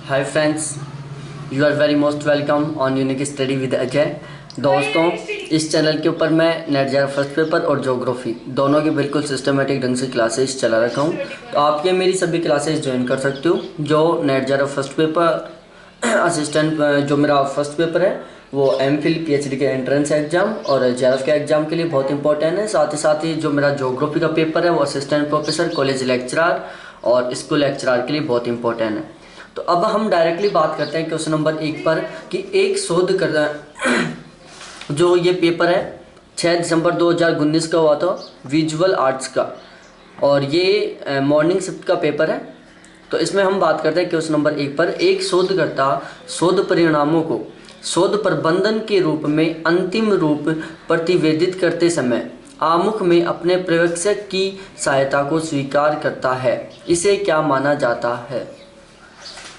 Hi friends, you are very most welcome on unique study with Ajay. दोस्तों, इस channel के ऊपर मैं नेट जेआरएफ फर्स्ट पेपर और ज्योग्राफी दोनों की बिल्कुल सिस्टमेटिक ढंग से क्लासेस चला रखा हूँ। तो आप ये मेरी सभी क्लासेस ज्वाइन कर सकते हो। जो net JRF first paper assistant, जो मेरा फर्स्ट पेपर है वो एमफिल पीएचडी के एंट्रेंस एग्जाम और जेआरएफ के एग्जाम के लिए बहुत इंपॉर्टेंट है। साथ ही जो मेरा ज्योग्राफी का पेपर है वो असिस्टेंट प्रोफेसर, कॉलेज लेक्चरर और स्कूल लेक्चरर के लिए बहुत इंपॉर्टेंट है। तो अब हम डायरेक्टली बात करते हैं क्वेश्चन नंबर 1 पर कि एक शोध कर जो ये पेपर है 6 दिसंबर 2019 का हुआ था, विजुअल आर्ट्स का, और ये मॉर्निंग शिफ्ट का पेपर है। तो इसमें हम बात करते हैं क्वेश्चन नंबर 1 पर, एक शोधकर्ता शोध परिणामों को शोध प्रबंधन के रूप में अंतिम रूप प्रतिवेदित करते समय आमुख में अपने पर्यवेक्षक की सहायता को स्वीकार करता है, इसे क्या माना जाता है।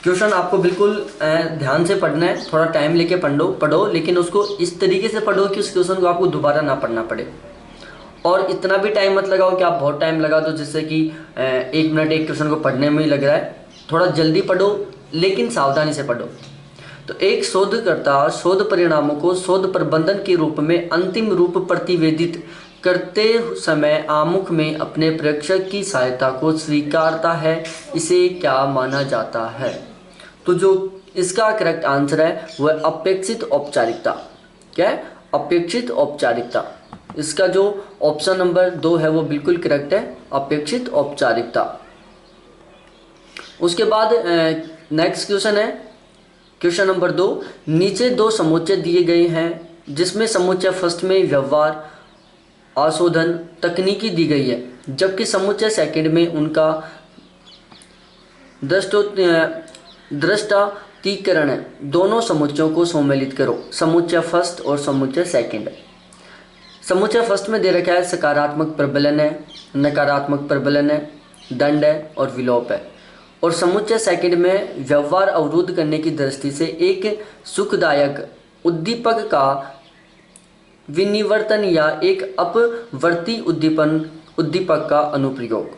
क्वेश्चन आपको बिल्कुल ध्यान से पढ़ना है, थोड़ा टाइम लेके पढ़ो, लेकिन उसको इस तरीके से पढ़ो कि उस क्वेश्चन को आपको दोबारा ना पढ़ना पड़े। और इतना भी टाइम मत लगाओ कि आप बहुत टाइम लगा दो, जिससे कि 1 मिनट एक क्वेश्चन को पढ़ने में ही लग रहा है। थोड़ा जल्दी पढ़ो लेकिन सावधानी से पढ़ो। तो एक शोधकर्ता शोध परिणामों को शोध प्रबंधन के रूप में अंतिम रूप प्रतिवेदित करते समय आमुख में अपने प्रेक्षक की सहायता को स्वीकारता है, इसे क्या माना जाता है। तो जो इसका करेक्ट आंसर है वह अपेक्षित औपचारिकता। क्या है? अपेक्षित औपचारिकता। इसका जो ऑप्शन नंबर 2 है वो बिल्कुल करेक्ट है, अपेक्षित औपचारिकता। उसके बाद नेक्स्ट क्वेश्चन है क्वेश्चन नंबर 2। नीचे 2 समुच्चय दिए गए हैं जिसमें समुच्चय फर्स्ट में व्यवहार आशोधन तकनीकी दी गई है, जबकि समुच्चय सेकंड में उनका दृष्टांतीकरण है। दोनों समुच्चयों को सम्मिलित करो, समुच्चय फर्स्ट और समुच्चय सेकंड। समुच्चय फर्स्ट में दे रखा है सकारात्मक प्रबलन है, नकारात्मक प्रबलन है, दंड है और विलोप है। और समुच्चय सेकंड में व्यवहार अवरुद्ध करने की दृष्टि से एक सुखदायक उद्दीपक का विनिवर्तन या एक अपवर्ती उद्दीपक का अनुप्रयोग।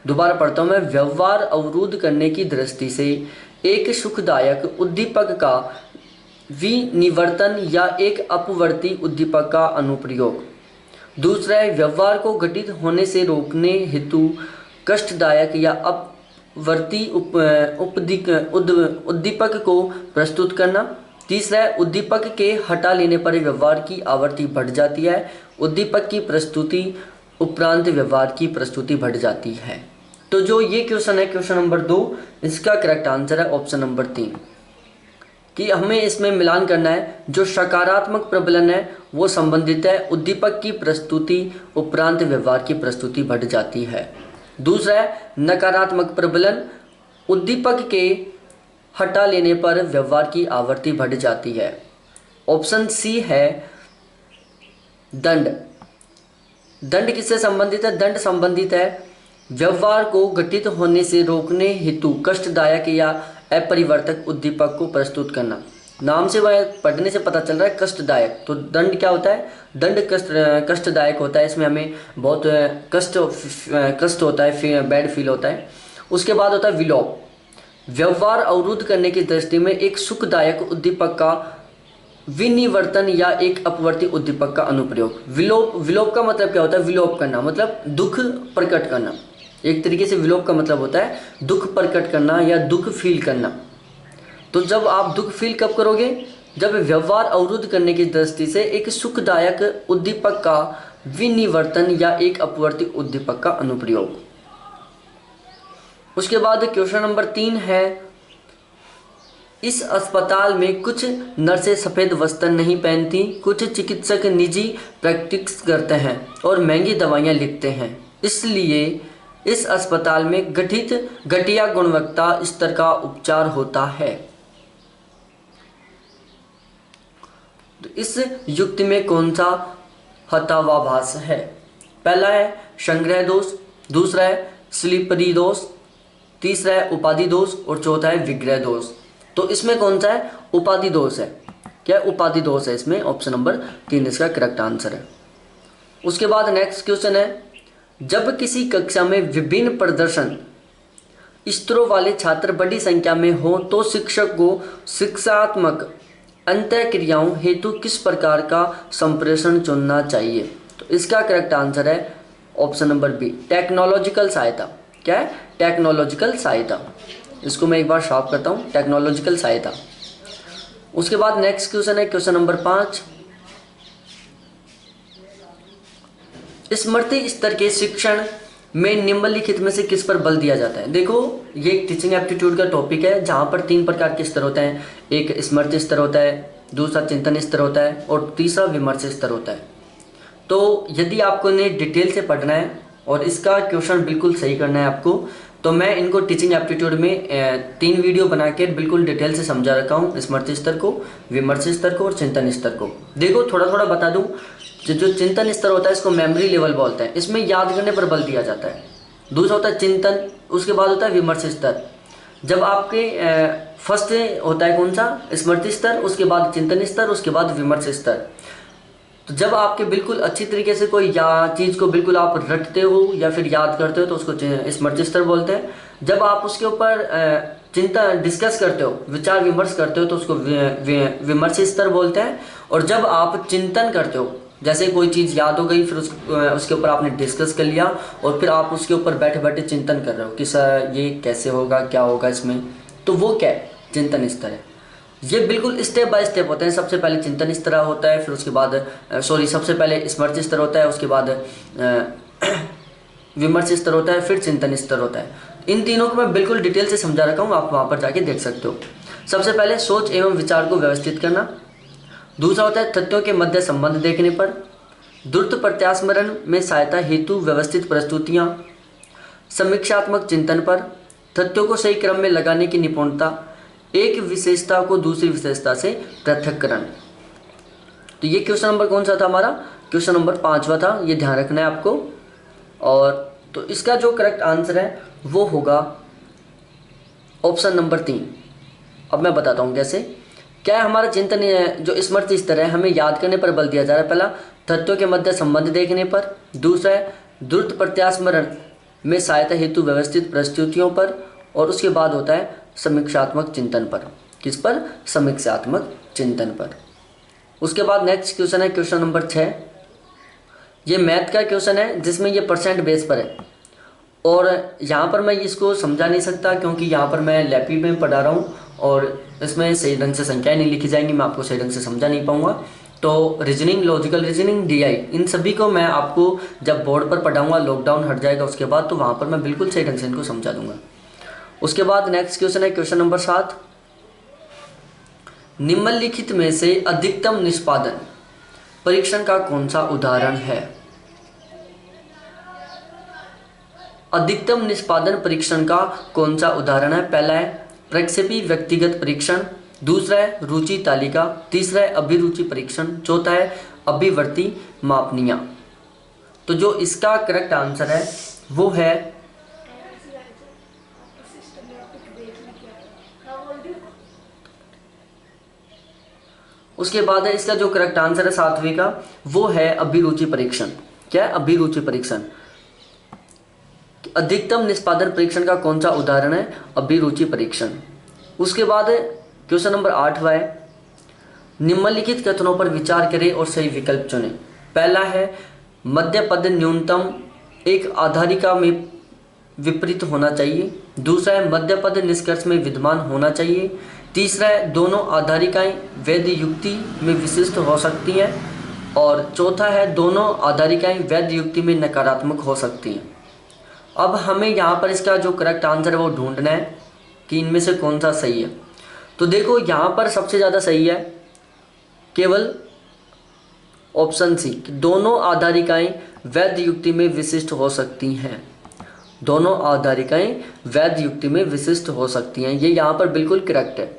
दोबारा पढ़ता हूँ मैं। व्यवहार अवरुद्ध करने की दृष्टि से एक सुखदायक उद्दीपक का विनिवर्तन या एक अपवर्ती उद्दीपक का अनुप्रयोग। दूसरा है व्यवहार को घटित होने से रोकने हेतु कष्टदायक या अपवर्ती उद्दीपक को प्रस्तुत करना। तीसरा है उद्दीपक के हटा लेने पर व्यवहार की आवृत्ति बढ़ जाती है। उद्दीपक की प्रस्तुति उपरांत व्यवहार की प्रस्तुति बढ़ जाती है। तो जो ये क्वेश्चन है क्वेश्चन नंबर 2, इसका करेक्ट आंसर है ऑप्शन नंबर 3 कि हमें इसमें मिलान करना है। जो सकारात्मक प्रबलन है वो संबंधित है उद्दीपक की प्रस्तुति उपरांत व्यवहार की प्रस्तुति बढ़ जाती है। दूसरा है नकारात्मक प्रबलन उद्दीपक के हटा लेने पर व्यवहार की आवृत्ति बढ़ जाती है। ऑप्शन सी है दंड। दंड किससे संबंधित है? दंड संबंधित है व्यवहार को घटित होने से रोकने हेतु कष्टदायक या अपरिवर्तक उद्दीपक को प्रस्तुत करना। नाम से वह पढ़ने से पता चल रहा है कष्टदायक। तो दंड क्या होता है? दंड कष्टदायक होता है, इसमें हमें बहुत कष्ट होता है, बैड फील होता है। उसके बाद होता है विलोप। व्यवहार अवरुद्ध करने की दृष्टि में एक सुखदायक उद्दीपक का विनिवर्तन या एक अपवर्ती उद्दीपक का अनुप्रयोग। विलोप का मतलब क्या होता है? विलोप करना मतलब दुख प्रकट करना। एक तरीके से विलोप का मतलब होता है दुख प्रकट करना या दुख फील करना। तो जब आप दुख फील कब करोगे? जब व्यवहार अवरुद्ध करने की दृष्टि से एक सुखदायक उद्दीपक का विनिवर्तन या एक अपवर्ती उद्दीपक का अनुप्रयोग। उसके बाद क्वेश्चन नंबर 3 है इस अस्पताल में कुछ नर्सें सफ़ेद वस्त्र नहीं पहनती, कुछ चिकित्सक निजी प्रैक्टिस करते हैं और महंगी दवाइयाँ लिखते हैं, इसलिए इस अस्पताल में घटिया गुणवत्ता स्तर का उपचार होता है। तो इस युक्ति में कौन सा हतावाभास है? पहला है संग्रह दोष, दूसरा है स्लीपरी दोष, तीसरा है उपाधि दोष और चौथा है विग्रह दोष। तो इसमें कौन सा है? उपाधि दोष है। क्या उपाधि दोष है? इसमें ऑप्शन नंबर 3 इसका करेक्ट आंसर है। उसके बाद नेक्स्ट क्वेश्चन है जब किसी कक्षा में विभिन्न प्रदर्शन स्तरों वाले छात्र बड़ी संख्या में हो तो शिक्षक को शिक्षात्मक अंतःक्रियाओं हेतु किस प्रकार का संप्रेषण चुनना चाहिए? तो इसका करेक्ट आंसर है ऑप्शन नंबर बी, टेक्नोलॉजिकल सहायता। क्या है? टेक्नोलॉजिकल सहायता। इसको मैं एक बार शॉर्ट करता हूँ, टेक्नोलॉजिकल सहायता। उसके बाद नेक्स्ट क्वेश्चन है क्वेश्चन नंबर 5, स्मृति स्तर के शिक्षण में निम्नलिखित में से किस पर बल दिया जाता है? देखो ये एक टीचिंग एप्टीट्यूड का टॉपिक है जहाँ पर 3 प्रकार के स्तर होते हैं। एक स्मृति स्तर होता है, दूसरा चिंतन स्तर होता है और तीसरा विमर्श स्तर होता है। तो यदि आपको इन्हें डिटेल से पढ़ना है और इसका क्वेश्चन बिल्कुल सही करना है आपको, तो मैं इनको टीचिंग एप्टीट्यूड में 3 वीडियो बना के बिल्कुल डिटेल से समझा रखा हूँ, स्मृति स्तर को, विमर्श स्तर को और चिंतन स्तर को। देखो थोड़ा थोड़ा बता दूँ, जो चिंतन स्तर होता है इसको मेमोरी लेवल बोलते हैं, इसमें याद करने पर बल दिया जाता है। दूसरा होता है चिंतन, उसके बाद होता है विमर्श स्तर। जब आपके फर्स्ट होता है कौन सा? स्मृति स्तर, उसके बाद चिंतन स्तर, उसके बाद विमर्श स्तर। तो जब आपके बिल्कुल अच्छी तरीके से कोई चीज़ को बिल्कुल आप रटते हो या फिर याद करते हो तो उसको स्मृति स्तर बोलते हैं। जब आप उसके ऊपर चिंता डिस्कस करते हो, विचार विमर्श करते हो तो उसको विमर्श स्तर बोलते हैं। और जब आप चिंतन करते हो, जैसे कोई चीज़ याद हो गई फिर उसके ऊपर आपने डिस्कस कर लिया और फिर आप उसके ऊपर बैठे बैठे चिंतन कर रहे हो कि सर ये कैसे होगा, क्या होगा इसमें, तो वो क्या है? चिंतन स्तर है। ये बिल्कुल स्टेप बाय स्टेप होते हैं। सबसे पहले चिंतन स्तर होता है, फिर उसके बाद सबसे पहले स्मृति स्तर होता है, उसके बाद विमर्श स्तर होता है, फिर चिंतन स्तर होता है। इन तीनों को मैं बिल्कुल डिटेल से समझा रखा हूँ, आप वहाँ पर जाके देख सकते हो। सबसे पहले सोच एवं विचार को व्यवस्थित करना। दूसरा होता है तथ्यों के मध्य संबंध देखने पर। द्रुत प्रत्यास्मरण में सहायता हेतु व्यवस्थित प्रस्तुतियाँ। समीक्षात्मक चिंतन पर। तथ्यों को सही क्रम में लगाने की निपुणता। एक विशेषता को दूसरी विशेषता से पृथक्करण। तो ये क्वेश्चन नंबर कौन सा था हमारा? क्वेश्चन नंबर 5वां था, ये ध्यान रखना है आपको। और तो इसका जो करेक्ट आंसर है वो होगा ऑप्शन नंबर 3। अब मैं बताता हूँ कैसे। क्या है हमारा चिंतन जो स्मृति स्तर है, हमें याद करने पर बल दिया जा रहा है। पहला तथ्यों के मध्य संबंध देखने पर। दूसरा है द्रुत प्रत्यास्मरण में सहायता हेतु व्यवस्थित प्रस्तुतियों पर। और उसके बाद होता है समीक्षात्मक चिंतन पर। किस पर? समीक्षात्मक चिंतन पर। उसके बाद नेक्स्ट क्वेश्चन है क्वेश्चन नंबर 6। ये मैथ का क्वेश्चन है जिसमें ये परसेंट बेस पर है। और यहाँ पर मैं इसको समझा नहीं सकता क्योंकि यहाँ पर मैं लैपी में पढ़ा रहा हूँ और इसमें सही ढंग से संख्याएं नहीं लिखी जाएंगी, मैं आपको सही ढंग से समझा नहीं पाऊँगा। तो रीजनिंग, लॉजिकल रीजनिंग, डीआई, इन सभी को मैं आपको जब बोर्ड पर पढ़ाऊँगा, लॉकडाउन हट जाएगा उसके बाद, तो वहाँ पर मैं बिल्कुल सही ढंग से इनको समझा दूँगा। उसके बाद नेक्स्ट क्वेश्चन है क्वेश्चन नंबर 7। निम्नलिखित में से अधिकतम निष्पादन परीक्षण का कौन सा उदाहरण है? अधिकतम निष्पादन परीक्षण का कौन सा उदाहरण है? पहला है प्रक्षेपी व्यक्तिगत परीक्षण। दूसरा है रुचि तालिका। तीसरा है अभिरुचि परीक्षण। चौथा है अभिवर्ती मापनियां। तो जो इसका करेक्ट आंसर है वो है उसके बाद है इसका जो करेक्ट आंसर है 7वीं का, वो है अभिरुचि परीक्षण। क्या है? अभिरुचि परीक्षण। अधिकतम निष्पादन परीक्षण का कौन सा उदाहरण है? अभिरुचि परीक्षण। उसके बाद क्वेश्चन नंबर 8वां है निम्नलिखित कथनों पर विचार करें और सही विकल्प चुनें। पहला है मध्य पद न्यूनतम एक आधारिका में विपरीत होना चाहिए। दूसरा है मध्य पद निष्कर्ष में विद्यमान होना चाहिए। तीसरा है दोनों आधारिकाएं वैध युक्ति में विशिष्ट हो सकती हैं। और चौथा है दोनों आधारिकाएं वैध युक्ति में नकारात्मक हो सकती हैं। अब हमें यहाँ पर इसका जो करेक्ट आंसर है वो ढूंढना है कि इनमें से कौन सा सही है। तो देखो यहाँ पर सबसे ज़्यादा सही है केवल ऑप्शन सी, दोनों आधारिकाएं वैध युक्ति में विशिष्ट हो सकती हैं। दोनों आधारिकाएं वैध युक्ति में विशिष्ट हो सकती हैं, ये यहाँ पर बिल्कुल करेक्ट है।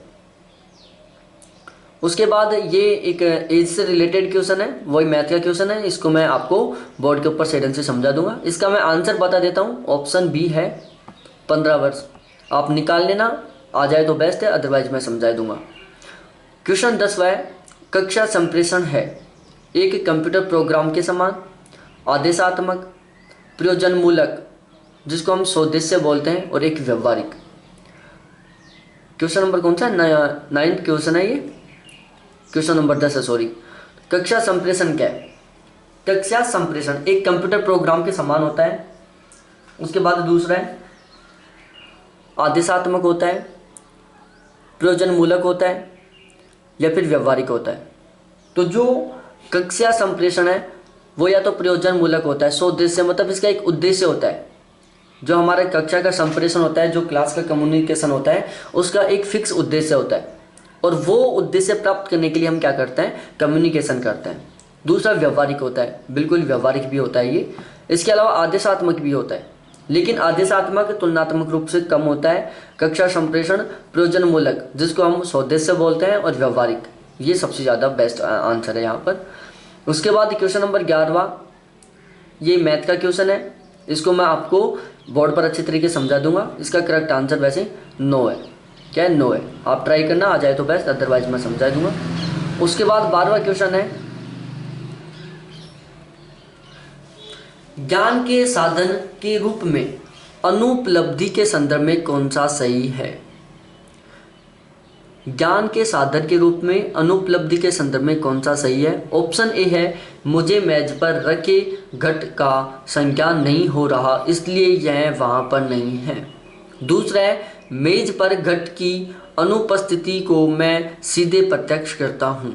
उसके बाद ये एक एज से रिलेटेड क्वेश्चन है, वही मैथ का क्वेश्चन है, इसको मैं आपको बोर्ड के ऊपर सेडन से समझा दूंगा। इसका मैं आंसर बता देता हूँ, ऑप्शन बी है 15 वर्ष। आप निकाल लेना, आ जाए तो बेस्ट है, अदरवाइज मैं समझा दूंगा। क्वेश्चन 10वां है कक्षा संप्रेषण है एक कंप्यूटर प्रोग्राम के समान, आदेशात्मक, प्रयोजनमूलक जिसको हम स्वदेश्य बोलते हैं, और एक व्यवहारिक। क्वेश्चन नंबर कौन सा है? 9th क्वेश्चन है ये, क्वेश्चन नंबर 10 है, सॉरी। कक्षा संप्रेषण क्या है? कक्षा संप्रेषण एक कंप्यूटर प्रोग्राम के समान होता है। उसके बाद दूसरा है आदेशात्मक होता है, प्रयोजन मूलक होता है या फिर व्यवहारिक होता है। तो जो कक्षा संप्रेषण है वो या तो प्रयोजन मूलक होता है, स्वउद्देश्य, मतलब इसका एक उद्देश्य होता है। जो हमारे कक्षा का संप्रेषण होता है, जो क्लास का कम्युनिकेशन होता है, उसका एक फिक्स उद्देश्य होता है और वो उद्देश्य प्राप्त करने के लिए हम क्या करते हैं? कम्युनिकेशन करते हैं। दूसरा व्यवहारिक होता है, बिल्कुल व्यवहारिक भी होता है ये। इसके अलावा आदेशात्मक भी होता है, लेकिन आदेशात्मक तुलनात्मक रूप से कम होता है। कक्षा संप्रेषण प्रयोजन मूलक, जिसको हम स्वउद्देश्य बोलते हैं, और व्यवहारिक, ये सबसे ज़्यादा बेस्ट आंसर है यहाँ पर। उसके बाद क्वेश्चन नंबर 11वां, ये मैथ का क्वेश्चन है। इसको मैं आपको बोर्ड पर अच्छी तरीके से समझा दूंगा। इसका करेक्ट आंसर वैसे 9 है। क्या है? 9 है। आप ट्राई करना, आ जाए तो बेस्ट, अदरवाइज मैं समझा दूंगा। उसके बाद 12वां क्वेश्चन है, ज्ञान के साधन के रूप में अनुपलब्धि के संदर्भ में कौन सा सही है? ज्ञान के साधन के रूप में अनुपलब्धि के संदर्भ में कौन सा सही है? ऑप्शन ए है, मुझे मेज पर रखे घट का संज्ञान नहीं हो रहा इसलिए यह वहां पर नहीं है। दूसरा है, मेज पर घट की अनुपस्थिति को मैं सीधे प्रत्यक्ष करता हूँ।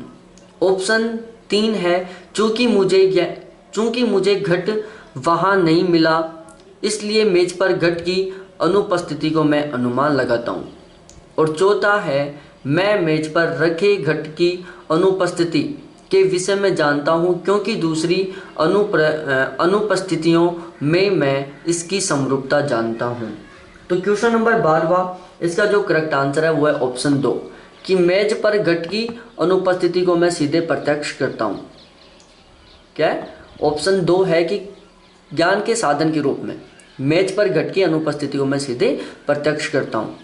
ऑप्शन 3 है, चूंकि मुझे घट वहाँ नहीं मिला इसलिए मेज पर घट की अनुपस्थिति को मैं अनुमान लगाता हूँ। और चौथा है, मैं मेज पर रखे घट की अनुपस्थिति के विषय में जानता हूँ क्योंकि दूसरी अनुपस्थितियों में मैं इसकी समरूपता जानता हूँ। तो क्वेश्चन नंबर 12वां, इसका जो करेक्ट आंसर है वो है ऑप्शन 2, कि मेज पर घट की अनुपस्थिति को मैं सीधे प्रत्यक्ष करता हूँ। क्या है? ऑप्शन 2 है कि ज्ञान के साधन के रूप में मेज पर घट की अनुपस्थिति को मैं सीधे प्रत्यक्ष करता हूँ।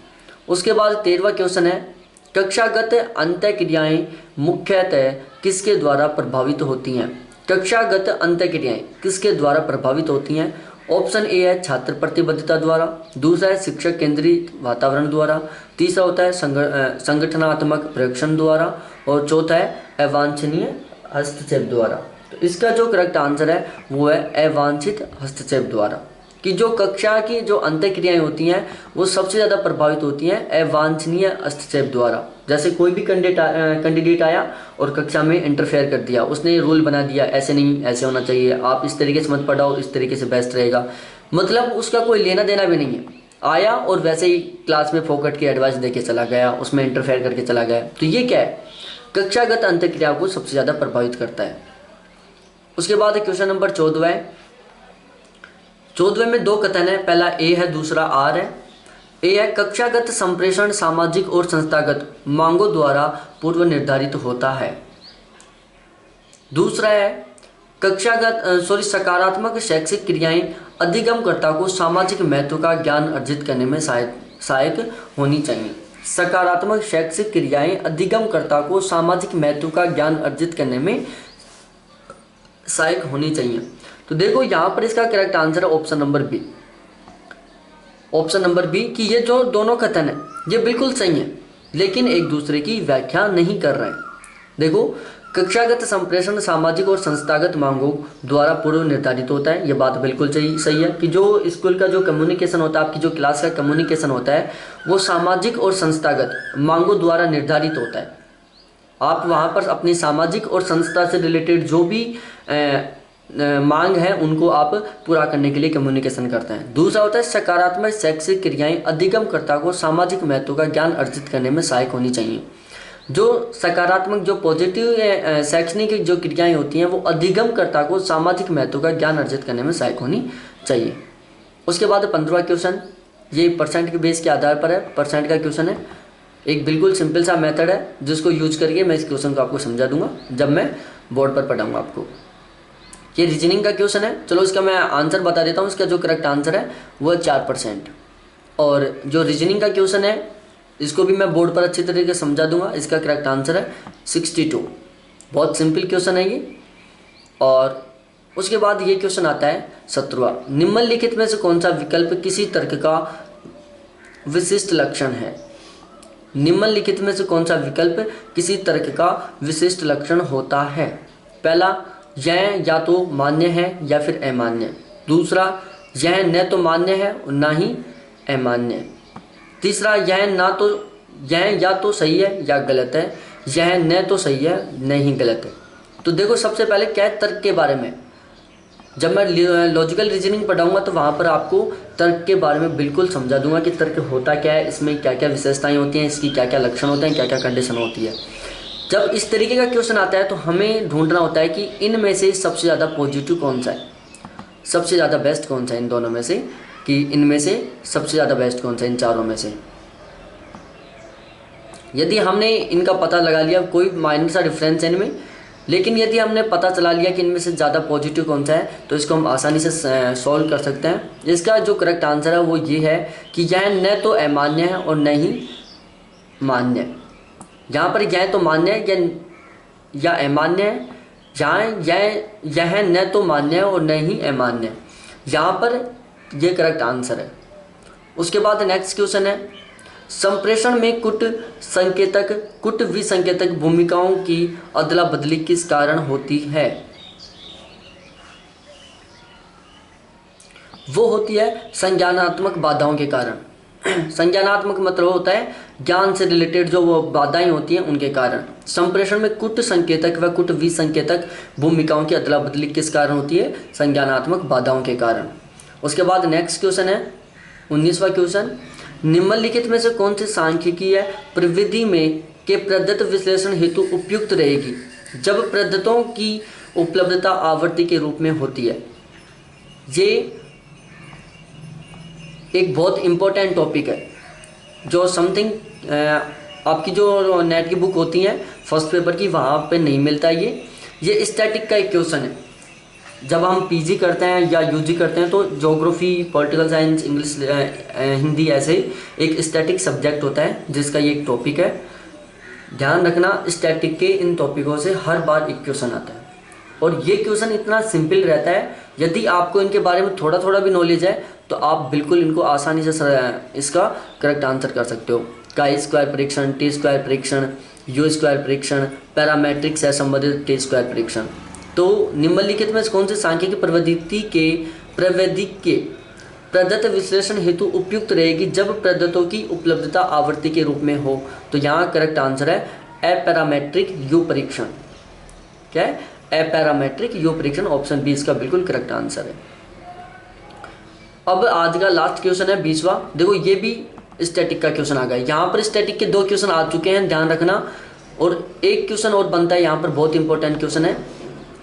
उसके बाद 13वां क्वेश्चन है, कक्षागत अंतःक्रियाएं मुख्यतः किसके द्वारा प्रभावित होती हैं? कक्षागत अंतःक्रियाएं किसके द्वारा प्रभावित होती हैं? ऑप्शन ए है छात्र प्रतिबद्धता द्वारा, दूसरा है शिक्षक केंद्रित वातावरण द्वारा, तीसरा होता है संगठनात्मक प्रशिक्षण द्वारा, और चौथा है अवांछनीय हस्तक्षेप द्वारा। तो इसका जो करेक्ट आंसर है वो है अवांछित हस्तक्षेप द्वारा, कि जो कक्षा की जो अंतःक्रियाएं होती हैं वो सबसे ज़्यादा प्रभावित होती हैं अवांछनीय हस्तक्षेप द्वारा। जैसे कोई भी कैंडिडेट आया और कक्षा में इंटरफेयर कर दिया, उसने रूल बना दिया, ऐसे नहीं ऐसे होना चाहिए, आप इस तरीके से मत पढ़ाओ, इस तरीके से बेस्ट रहेगा, मतलब उसका कोई लेना देना भी नहीं है, आया और वैसे ही क्लास में फोकट की एडवाइस दे के चला गया, उसमें इंटरफेयर करके चला गया। तो ये क्या है? कक्षागत अंतःक्रिया को सबसे ज़्यादा प्रभावित करता है। उसके बाद क्वेश्चन नंबर 14 है। 14वें में 2 कथन है, पहला ए है, दूसरा आर है। ए है, कक्षागत संप्रेषण सामाजिक और संस्थागत मांगों द्वारा पूर्व निर्धारित होता है। दूसरा है, सकारात्मक शैक्षिक क्रियाएं अधिगमकर्ता को सामाजिक महत्व का ज्ञान अर्जित करने में सहायक होनी चाहिए। सकारात्मक शैक्षिक क्रियाएं अधिगमकर्ता को सामाजिक महत्व का ज्ञान अर्जित करने में सहायक होनी चाहिए। तो देखो यहाँ पर इसका करेक्ट आंसर है option number B. Option number B, कि ये जो दोनों कथन है ये बिल्कुल सही है, लेकिन एक दूसरे की व्याख्या नहीं कर रहे हैं। देखो, कक्षागत संप्रेषण सामाजिक और संस्थागत मांगों द्वारा पूर्व निर्धारित होता है, ये बात बिल्कुल सही है कि जो स्कूल का जो कम्युनिकेशन होता है, आपकी जो क्लास का कम्युनिकेशन होता है, वो सामाजिक और संस्थागत मांगों द्वारा निर्धारित होता है। आप वहाँ पर अपनी सामाजिक और संस्था से रिलेटेड जो भी मांग है उनको आप पूरा करने के लिए कम्युनिकेशन करते हैं। दूसरा होता है सकारात्मक शैक्षिक क्रियाएं अधिगमकर्ता को सामाजिक महत्व का ज्ञान अर्जित करने में सहायक होनी चाहिए। जो सकारात्मक जो पॉजिटिव शैक्षणिक जो क्रियाएं होती हैं वो अधिगमकर्ता को सामाजिक महत्व का ज्ञान अर्जित करने में सहायक होनी चाहिए। उसके बाद 15वां क्वेश्चन, ये परसेंट के बेस के आधार पर है, परसेंट का क्वेश्चन है। एक बिल्कुल सिंपल सा मेथड है जिसको यूज करके मैं इस क्वेश्चन को आपको समझा दूंगा जब मैं बोर्ड पर पढ़ाऊंगा आपको। ये रीजनिंग का क्वेश्चन है। चलो इसका मैं आंसर बता देता हूँ। इसका जो करेक्ट आंसर है वो 4%। और जो रीजनिंग का क्वेश्चन है इसको भी मैं बोर्ड पर अच्छी तरीके से समझा दूंगा। इसका करेक्ट आंसर है 62। बहुत सिंपल क्वेश्चन है ये। और उसके बाद ये क्वेश्चन आता है 17वां, निम्नलिखित में से कौन सा विकल्प किसी तर्क का विशिष्ट लक्षण है। निम्नलिखित में से कौन सा विकल्प किसी तर्क का विशिष्ट लक्षण होता है? पहला, यह या तो मान्य है या फिर अमान्य। दूसरा, यह न तो मान्य है और ना ही अमान्य। तीसरा, यह या तो सही है या गलत है। यह न तो सही है न ही गलत है। तो देखो, सबसे पहले क्या है तर्क के बारे में। जब मैं लॉजिकल रीजनिंग पढ़ाऊंगा तो वहाँ पर आपको तर्क के बारे में बिल्कुल समझा दूंगा कि तर्क होता क्या है, इसमें क्या क्या विशेषताएं होती हैं, इसकी क्या क्या लक्षण होते हैं, क्या क्या कंडीशन होती है। जब इस तरीके का क्वेश्चन आता है तो हमें ढूंढना होता है कि इनमें से सबसे ज़्यादा पॉजिटिव कौन सा है, सबसे ज़्यादा बेस्ट कौन सा है इन दोनों में से, कि इनमें से सबसे ज़्यादा बेस्ट कौन सा है इन चारों में से। यदि हमने इनका पता लगा लिया, कोई माइनर सा डिफरेंस है इनमें, लेकिन यदि हमने पता चला लिया कि इनमें से ज़्यादा पॉजिटिव कौन सा है तो इसको हम आसानी से सॉल्व कर सकते हैं। इसका जो करेक्ट आंसर है वो ये है कि यह न तो अमान्य है और न ही मान्य। यहाँ पर यह तो मान्य है या अमान्य है, यहाँ यह न तो मान्य है और न ही अमान्य, यहाँ पर यह करेक्ट आंसर है। उसके बाद नेक्स्ट क्वेश्चन है, संप्रेषण में कुट विसंकेतक भूमिकाओं की अदला बदली किस कारण होती है? वो होती है संज्ञानात्मक बाधाओं के कारण। संज्ञानात्मक मतलब होता है ज्ञान से रिलेटेड जो वो बाधाएं होती हैं उनके कारण। संप्रेषण में कुट संकेतक व कुट विसंकेतक भूमिकाओं की अदला बदली किस कारण होती है? संज्ञानात्मक बाधाओं के कारण। उसके बाद नेक्स्ट क्वेश्चन है 19वां क्वेश्चन, निम्नलिखित में से कौन सी सांख्यिकीय प्रविधि में के प्रदत्त विश्लेषण हेतु उपयुक्त रहेगी जब प्रदत्तों की उपलब्धता आवर्ती के रूप में होती है? ये एक बहुत इंपॉर्टेंट टॉपिक है जो समथिंग आपकी जो नेट की बुक होती हैं फर्स्ट पेपर की वहाँ पे नहीं मिलता। ये स्टैटिक का एक क्वेश्चन है। जब हम पीजी करते हैं या यूजी करते हैं तो geography, political science, English, Hindi ऐसे एक स्टैटिक सब्जेक्ट होता है जिसका ये एक टॉपिक है। ध्यान रखना, स्टैटिक के इन टॉपिकों से हर बार एक क्वेश्चन आता है और ये क्वेश्चन इतना सिंपल रहता है, यदि आपको इनके बारे में थोड़ा थोड़ा भी नॉलेज है तो आप बिल्कुल इनको आसानी से इसका करेक्ट आंसर कर सकते हो। काई स्क्वायर परीक्षण, टी स्क्वायर परीक्षण, यू स्क्वायर परीक्षण, पैरामेट्रिक से संबंधित टी स्क्वायर परीक्षण। तो निम्नलिखित में कौन से सांख्यिकी प्रविधि के प्रदत्त विश्लेषण हेतु उपयुक्त रहेगी जब प्रदत्तों की उपलब्धता आवर्ती के रूप में हो? तो यहाँ करेक्ट आंसर है अपैरामेट्रिक यू परीक्षण। क्या है? अपैरामेट्रिक यू परीक्षण, ऑप्शन बी इसका बिल्कुल करेक्ट आंसर है। अब आज का लास्ट क्वेश्चन है 20वां। देखो, ये भी स्टैटिक का क्वेश्चन आ गया। यहाँ पर स्टैटिक के 2 क्वेश्चन आ चुके हैं, ध्यान रखना, और एक क्वेश्चन और बनता है। यहाँ पर बहुत इंपॉर्टेंट क्वेश्चन है,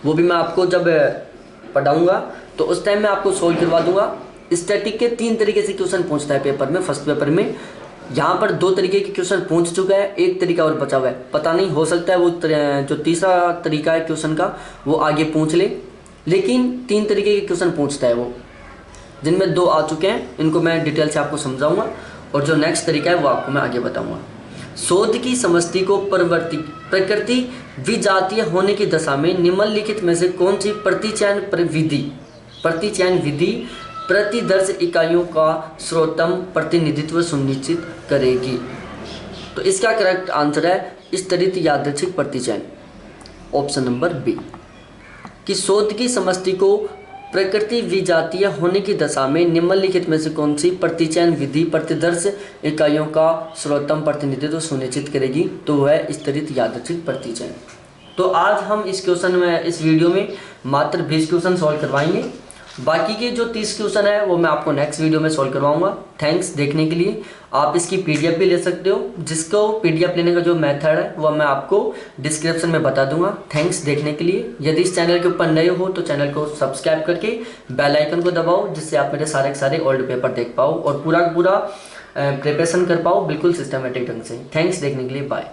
वो भी मैं आपको जब पढ़ाऊंगा तो उस टाइम मैं आपको सोल्व करवा दूंगा। स्टैटिक के 3 तरीके से क्वेश्चन पूछता है पेपर में, फर्स्ट पेपर में। यहाँ पर 2 तरीके के क्वेश्चन पूछ चुका है, एक तरीका और बचा हुआ है। पता नहीं, हो सकता है वो जो तीसरा तरीका है क्वेश्चन का वो आगे पूछ ले, लेकिन 3 तरीके के क्वेश्चन पूछता है वो, जिनमें 2 आ चुके हैं। इनको मैं डिटेल से आपको समझाऊंगा और जो नेक्स्ट तरीका है वो आपको मैं आगे बताऊंगा। शोध की समष्टि को प्रकृति विजातीय होने की दशा में निम्नलिखित में से कौन सी प्रतिचयन विधि प्रतिदर्श इकाइयों का सर्वोत्तम प्रतिनिधित्व सुनिश्चित करेगी? तो इसका करेक्ट आंसर है स्तरित यादृच्छिक प्रतिचयन, ऑप्शन नंबर बी। कि शोध की समष्टि को प्रकृति विजातीय होने की दशा में निम्नलिखित में से कौन सी प्रतिचयन विधि प्रतिदर्श इकाइयों का सर्वोत्तम प्रतिनिधित्व सुनिश्चित करेगी? तो वह है स्तरित यादृच्छिक प्रतिचयन। तो आज हम इस वीडियो में मात्र 20 क्वेश्चन सॉल्व करवाएंगे। बाकी के जो 30 क्वेश्चन है वो मैं आपको नेक्स्ट वीडियो में सॉल्व करवाऊंगा। थैंक्स देखने के लिए। आप इसकी पीडीएफ भी ले सकते हो, जिसको पीडीएफ लेने का जो मेथड है वो मैं आपको डिस्क्रिप्शन में बता दूंगा। थैंक्स देखने के लिए। यदि इस चैनल के ऊपर नए हो तो चैनल को सब्सक्राइब करके बेल आइकन को दबाओ, जिससे आप मेरे सारे ओल्ड पेपर देख पाओ और पूरा प्रिपरेशन कर पाओ बिल्कुल सिस्टमेटिक ढंग से। थैंक्स देखने के लिए, बाय।